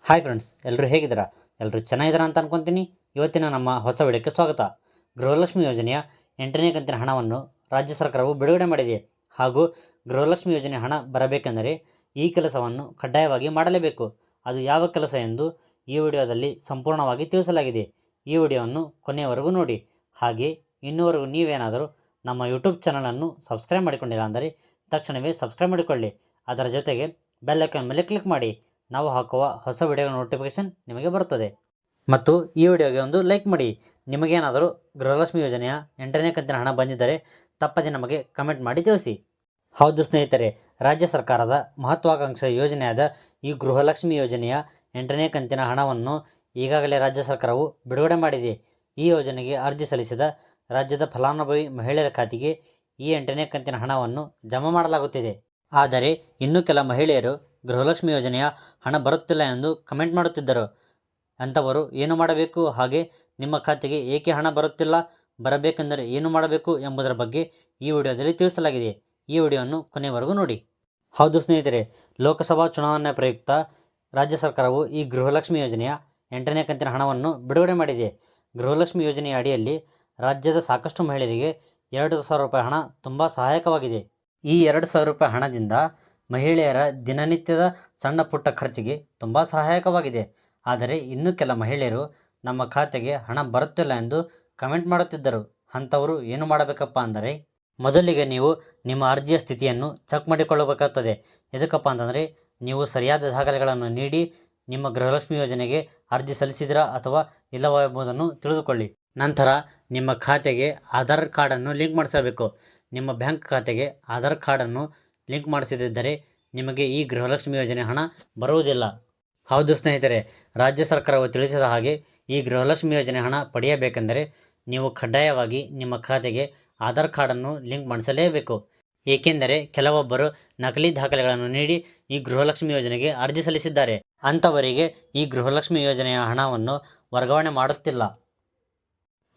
Hi friends, ಎಲ್ಲರೂ ಹೇಗಿದ್ದೀರಾ? ಎಲ್ಲರೂ ಚೆನ್ನಾಗಿದ್ದೀರಾ ಅಂತ ಅನ್ಕೊತೀನಿ. ಇವತ್ತಿನ ನಮ್ಮ ಹೊಸ ವಿಡಿಯೋಕ್ಕೆ ಸ್ವಾಗತ. ಗೃಹಲಕ್ಷ್ಮಿ ಯೋಜನೆಯ 8ನೇ ಕಂತಿನ ಹಣವನ್ನು ರಾಜ್ಯ ಸರ್ಕಾರವು ಬಿಡುಗಡೆ ಮಾಡಿದೆ. ಹಾಗೂ ಗೃಹಲಕ್ಷ್ಮಿ ಯೋಜನೆ ಹಣ ಬರಬೇಕೆಂದರೆ ಈ ಕೆಲಸವನ್ನು ಕಡ್ಡಾಯವಾಗಿ ಮಾಡಲೇಬೇಕು. ಅದು ಯಾವ ಕೆಲಸ ಎಂದು ಈ ವಿಡಿಯೋದಲ್ಲಿ ಸಂಪೂರ್ಣವಾಗಿ ತಿಳಿಸಲಾಗಿದೆ. ಈ ವಿಡಿಯೋವನ್ನು ಕೊನೆಯವರೆಗೂ ನೋಡಿ. ಹಾಗೆ ಇನ್ನೂವರೆಗೂ ನೀವೇನಾದರೂ ನಮ್ಮ ಯೂಟ್ಯೂಬ್ ಚಾನಲನ್ನು ಸಬ್ಸ್ಕ್ರೈಬ್ ಮಾಡಿಕೊಂಡಿಲ್ಲ ಅಂದರೆ ತಕ್ಷಣವೇ ಸಬ್ಸ್ಕ್ರೈಬ್ ಮಾಡಿಕೊಳ್ಳಿ. ಅದರ ಜೊತೆಗೆ ಬೆಲ್ ಐಕಾನ್ ಮೇಲೆ ಕ್ಲಿಕ್ ಮಾಡಿ. ನಾವು ಹಾಕುವ ಹೊಸ ವಿಡಿಯೋಗಳ ನೋಟಿಫಿಕೇಶನ್ ನಿಮಗೆ ಬರುತ್ತದೆ. ಮತ್ತು ಈ ವಿಡಿಯೋಗೆ ಒಂದು ಲೈಕ್ ಮಾಡಿ. ನಿಮಗೇನಾದರೂ ಗೃಹಲಕ್ಷ್ಮಿ ಯೋಜನೆಯ 8ನೇ ಕಂತಿನ ಹಣ ಬಂದಿದ್ದರೆ ತಪ್ಪದೆ ನಮಗೆ ಕಮೆಂಟ್ ಮಾಡಿ ತಿಳಿಸಿ. ಹೌದು ಸ್ನೇಹಿತರೆ, ರಾಜ್ಯ ಸರ್ಕಾರದ ಮಹತ್ವಾಕಾಂಕ್ಷೆ ಯೋಜನೆಯಾದ ಈ ಗೃಹಲಕ್ಷ್ಮಿ ಯೋಜನೆಯ 8ನೇ ಕಂತಿನ ಹಣವನ್ನು ಈಗಾಗಲೇ ರಾಜ್ಯ ಸರ್ಕಾರವು ಬಿಡುಗಡೆ ಮಾಡಿದೆ. ಈ ಯೋಜನೆಗೆ ಅರ್ಜಿ ಸಲ್ಲಿಸಿದ ರಾಜ್ಯದ ಫಲಾನುಭವಿ ಮಹಿಳೆಯರ ಖಾತೆಗೆ ಈ 8ನೇ ಕಂತಿನ ಹಣವನ್ನು ಜಮಾ ಮಾಡಲಾಗುತ್ತಿದೆ. ಆದರೆ ಇನ್ನೂ ಕೆಲ ಮಹಿಳೆಯರು ಗೃಹಲಕ್ಷ್ಮಿ ಯೋಜನೆಯ ಹಣ ಬರುತ್ತಿಲ್ಲ ಎಂದು ಕಮೆಂಟ್ ಮಾಡುತ್ತಿದ್ದರು. ಅಂಥವರು ಏನು ಮಾಡಬೇಕು, ಹಾಗೆ ನಿಮ್ಮ ಖಾತೆಗೆ ಏಕೆ ಹಣ ಬರುತ್ತಿಲ್ಲ, ಬರಬೇಕೆಂದರೆ ಏನು ಮಾಡಬೇಕು ಎಂಬುದರ ಬಗ್ಗೆ ಈ ವಿಡಿಯೋದಲ್ಲಿ ತಿಳಿಸಲಾಗಿದೆ. ಈ ವಿಡಿಯೋವನ್ನು ಕೊನೆಯವರೆಗೂ ನೋಡಿ. ಹೌದು ಸ್ನೇಹಿತರೆ, ಲೋಕಸಭಾ ಚುನಾವಣೆ ಪ್ರಯುಕ್ತ ರಾಜ್ಯ ಸರ್ಕಾರವು ಈ ಗೃಹಲಕ್ಷ್ಮಿ ಯೋಜನೆಯ 8ನೇ ಕಂತಿನ ಹಣವನ್ನು ಬಿಡುಗಡೆ ಮಾಡಿದೆ. ಗೃಹಲಕ್ಷ್ಮಿ ಯೋಜನೆಯ ಅಡಿಯಲ್ಲಿ ರಾಜ್ಯದ ಸಾಕಷ್ಟು ಮಹಿಳೆಯರಿಗೆ 2,000 ರೂಪಾಯಿ ಹಣ ತುಂಬ ಸಹಾಯಕವಾಗಿದೆ. ಈ 2,000 ರೂಪಾಯಿ ಹಣದಿಂದ ಮಹಿಳೆಯರ ದಿನನಿತ್ಯದ ಸಣ್ಣ ಪುಟ್ಟ ಖರ್ಚಿಗೆ ತುಂಬ ಸಹಾಯಕವಾಗಿದೆ. ಆದರೆ ಇನ್ನೂ ಕೆಲ ಮಹಿಳೆಯರು ನಮ್ಮ ಖಾತೆಗೆ ಹಣ ಬರುತ್ತಿಲ್ಲ ಎಂದು ಕಮೆಂಟ್ ಮಾಡುತ್ತಿದ್ದರು. ಅಂಥವರು ಏನು ಮಾಡಬೇಕಪ್ಪ ಅಂದರೆ, ಮೊದಲಿಗೆ ನೀವು ನಿಮ್ಮ ಅರ್ಜಿಯ ಸ್ಥಿತಿಯನ್ನು ಚೆಕ್ ಮಾಡಿಕೊಳ್ಳಬೇಕಾಗುತ್ತದೆ. ಎದಕ್ಕಪ್ಪ ಅಂತಂದರೆ, ನೀವು ಸರಿಯಾದ ದಾಖಲೆಗಳನ್ನು ನೀಡಿ ನಿಮ್ಮ ಗೃಹಲಕ್ಷ್ಮಿ ಯೋಜನೆಗೆ ಅರ್ಜಿ ಸಲ್ಲಿಸಿದಿರಾ ಅಥವಾ ಇಲ್ಲವೋ ಎಂಬುದನ್ನು ತಿಳಿದುಕೊಳ್ಳಿ. ನಂತರ ನಿಮ್ಮ ಖಾತೆಗೆ ಆಧಾರ್ ಕಾರ್ಡನ್ನು ಲಿಂಕ್ ಮಾಡಿಸಬೇಕು. ನಿಮ್ಮ ಬ್ಯಾಂಕ್ ಖಾತೆಗೆ ಆಧಾರ್ ಕಾರ್ಡನ್ನು ಲಿಂಕ್ ಮಾಡಿಸದಿದ್ದರೆ ನಿಮಗೆ ಈ ಗೃಹಲಕ್ಷ್ಮಿ ಯೋಜನೆ ಹಣ ಬರುವುದಿಲ್ಲ. ಹೌದು ಸ್ನೇಹಿತರೆ, ರಾಜ್ಯ ಸರ್ಕಾರವು ತಿಳಿಸಿದ ಹಾಗೆ ಈ ಗೃಹಲಕ್ಷ್ಮಿ ಯೋಜನೆ ಹಣ ಪಡೆಯಬೇಕೆಂದರೆ ನೀವು ಕಡ್ಡಾಯವಾಗಿ ನಿಮ್ಮ ಖಾತೆಗೆ ಆಧಾರ್ ಕಾರ್ಡನ್ನು ಲಿಂಕ್ ಮಾಡಿಸಲೇಬೇಕು. ಏಕೆಂದರೆ ಕೆಲವೊಬ್ಬರು ನಕಲಿ ದಾಖಲೆಗಳನ್ನು ನೀಡಿ ಈ ಗೃಹಲಕ್ಷ್ಮಿ ಯೋಜನೆಗೆ ಅರ್ಜಿ ಸಲ್ಲಿಸಿದ್ದಾರೆ. ಅಂಥವರಿಗೆ ಈ ಗೃಹಲಕ್ಷ್ಮಿ ಯೋಜನೆಯ ಹಣವನ್ನು ವರ್ಗಾವಣೆ ಮಾಡುತ್ತಿಲ್ಲ.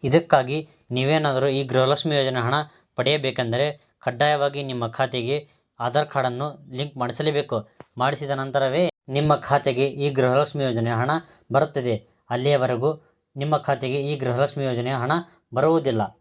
ಇದಕ್ಕಾಗಿ ನೀವೇನಾದರೂ ಈ ಗೃಹಲಕ್ಷ್ಮಿ ಯೋಜನೆ ಹಣ ಪಡೆಯಬೇಕೆಂದರೆ ಕಡ್ಡಾಯವಾಗಿ ನಿಮ್ಮ ಖಾತೆಗೆ ಆಧಾರ್ ಕಾರ್ಡನ್ನು ಲಿಂಕ್ ಮಾಡಿಸಲೇಬೇಕು. ಮಾಡಿಸಿದ ನಂತರವೇ ನಿಮ್ಮ ಖಾತೆಗೆ ಈ ಗೃಹಲಕ್ಷ್ಮಿ ಯೋಜನೆಯ ಹಣ ಬರುತ್ತದೆ. ಅಲ್ಲಿಯವರೆಗೂ ನಿಮ್ಮ ಖಾತೆಗೆ ಈ ಗೃಹಲಕ್ಷ್ಮಿ ಯೋಜನೆಯ ಹಣ ಬರುವುದಿಲ್ಲ.